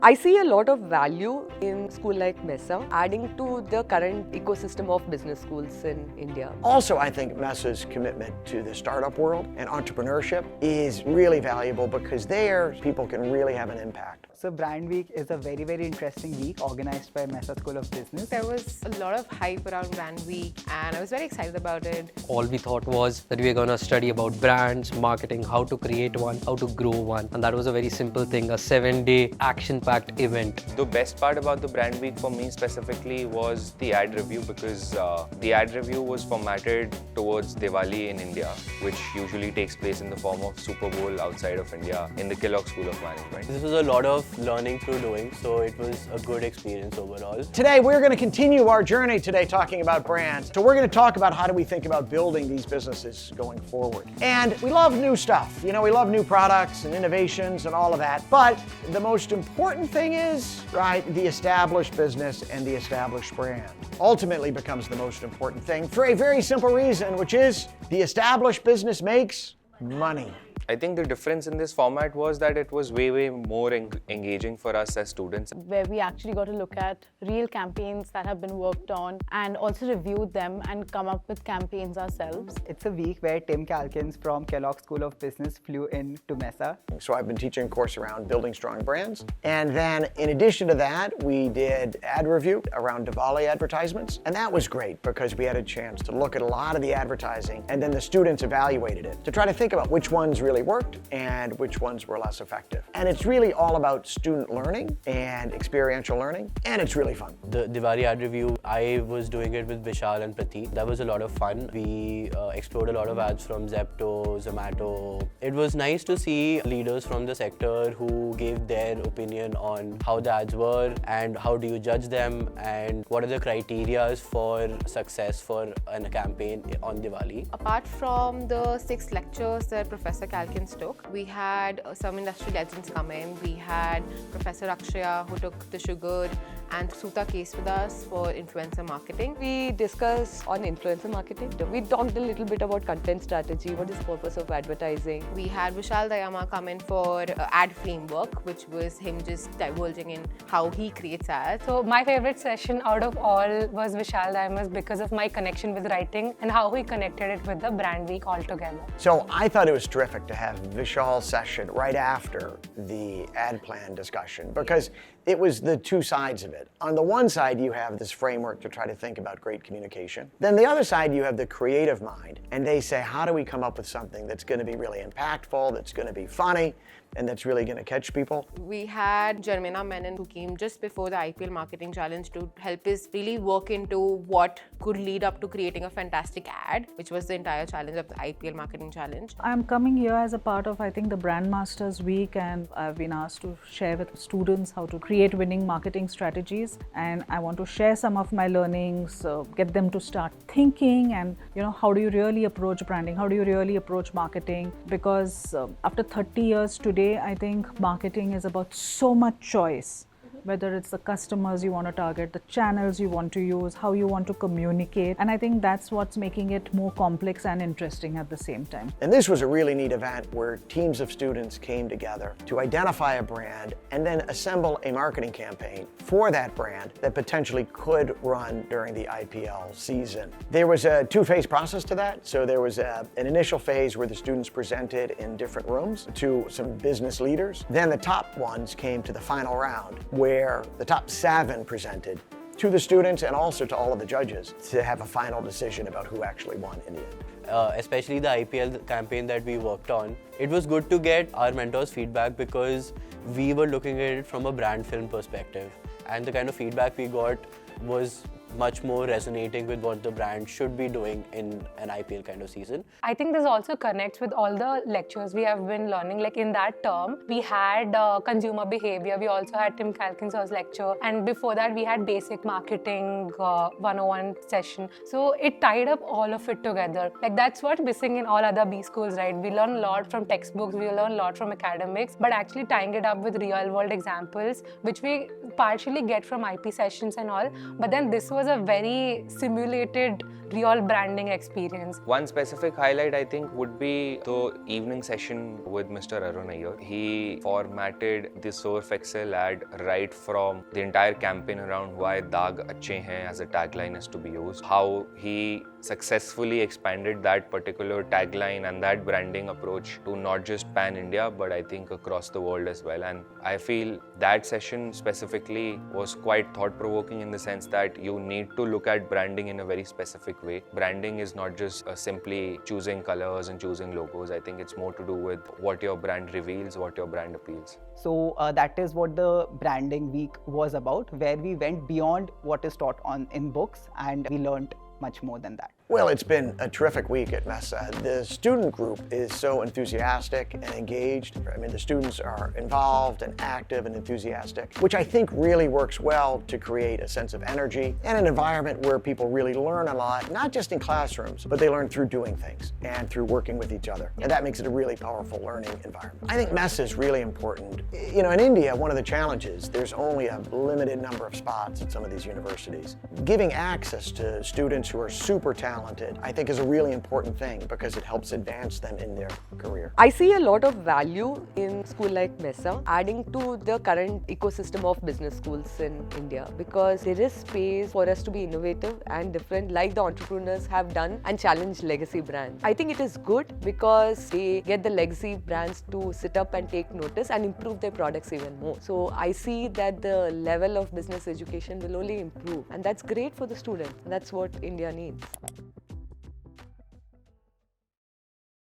I see a lot of value in school like Mesa, adding to the current ecosystem of business schools in India. Also, I think Mesa's commitment to the startup world and entrepreneurship is really valuable because there people can really have an impact. So Brand Week is a very, very interesting week organized by Mesa School of Business. There was a lot of hype around Brand Week and I was very excited about it. All we thought was that we were going to study about brands, marketing, how to create one, how to grow one. And that was a very simple thing, a 7-day action-packed event. The best part about the Brand Week for me specifically was the ad review because the ad review was formatted towards Diwali in India, which usually takes place in the form of Super Bowl outside of India in the Kellogg School of Management. This was a lot of learning through doing, so it was a good experience overall. Today, we're going to continue our journey today talking about brands. So we're going to talk about how do we think about building these businesses going forward. And we love new stuff. You know, we love new products and innovations and all of that. But the most important thing is, right, the established business and the established brand ultimately becomes the most important thing for a very simple reason, which is the established business makes money. I think the difference in this format was that it was way more engaging for us as students. Where we actually got to look at real campaigns that have been worked on and also review them and come up with campaigns ourselves. It's a week where Tim Calkins from Kellogg School of Business flew in to Mesa. So I've been teaching a course around building strong brands. And then in addition to that, we did ad review around Diwali advertisements. And that was great because we had a chance to look at a lot of the advertising and then the students evaluated it to try to think about which ones really worked and which ones were less effective. And it's really all about student learning and experiential learning, and it's really fun. The Diwali ad review, I was doing it with Vishal and Prateek. That was a lot of fun. We explored a lot of ads from Zepto, Zomato. It was nice to see leaders from the sector who gave their opinion on how the ads were and how do you judge them and what are the criteria for success for a campaign on Diwali. Apart from the 6 lectures that Professor Calkins took, we had some industry legends come in. We had Professor Akshaya who took the Sugar and Suta case with us for influencer marketing. We discussed on influencer marketing. We talked a little bit about content strategy, what is the purpose of advertising. We had Vishal Dayama come in for ad framework, which was him just divulging in how he creates ads. So my favorite session out of all was Vishal Dayama's because of my connection with writing and how he connected it with the Brand Week altogether. So I thought it was terrific to have Vishal's session right after the ad plan discussion because it was the two sides of it. On the one side, you have this framework to try to think about great communication. Then the other side, you have the creative mind. And they say, how do we come up with something that's going to be really impactful, that's going to be funny, and that's really going to catch people? We had Jermina Menon who came just before the IPL Marketing Challenge to help us really work into what could lead up to creating a fantastic ad, which was the entire challenge of the IPL Marketing Challenge. I'm coming here as a part of, I think, the Brand Masters Week, and I've been asked to share with students how to create winning marketing strategies. And I want to share some of my learnings, get them to start thinking and, how do you really approach branding? How do you really approach marketing? Because after 30 years today, I think marketing is about so much choice. Whether it's the customers you want to target, the channels you want to use, how you want to communicate. And I think that's what's making it more complex and interesting at the same time. And this was a really neat event where teams of students came together to identify a brand and then assemble a marketing campaign for that brand that potentially could run during the IPL season. There was a 2-phase process to that. So there was an initial phase where the students presented in different rooms to some business leaders. Then the top ones came to the final round where the top 7 presented to the students and also to all of the judges to have a final decision about who actually won in the end. Especially the IPL campaign that we worked on, it was good to get our mentors' feedback because we were looking at it from a brand film perspective. And the kind of feedback we got was much more resonating with what the brand should be doing in an IPL kind of season. I think this also connects with all the lectures we have been learning. Like in that term, we had consumer behavior. We also had Tim Calkins' lecture. And before that, we had basic marketing 101 session. So it tied up all of it together. Like that's what's missing in all other B schools, right? We learn a lot from textbooks. We learn a lot from academics, but actually tying it up with real world examples, which we partially get from IP sessions and all. But then this was was a very simulated real branding experience. One specific highlight I think would be the evening session with Mr. Arun Iyer. He formatted the Surf Excel ad right from the entire campaign around why Daag Achhe Hain as a tagline is to be used, how he successfully expanded that particular tagline and that branding approach to not just pan-India but I think across the world as well. And I feel that session specifically was quite thought-provoking in the sense that you need to look at branding in a very specific way. Branding is not just simply choosing colors and choosing logos. I think it's more to do with what your brand reveals, what your brand appeals. So that is what the branding week was about, where we went beyond what is taught in books and we learned much more than that. Well, it's been a terrific week at Mesa. The student group is so enthusiastic and engaged. I mean, the students are involved and active and enthusiastic, which I think really works well to create a sense of energy and an environment where people really learn a lot, not just in classrooms, but they learn through doing things and through working with each other. And that makes it a really powerful learning environment. I think Mesa is really important. You know, in India, one of the challenges, there's only a limited number of spots at some of these universities. Giving access to students who are super talented, I think is a really important thing because it helps advance them in their career. I see a lot of value in a school like Mesa adding to the current ecosystem of business schools in India because there is space for us to be innovative and different like the entrepreneurs have done and challenge legacy brands. I think it is good because they get the legacy brands to sit up and take notice and improve their products even more. So I see that the level of business education will only improve and that's great for the student. That's what India needs.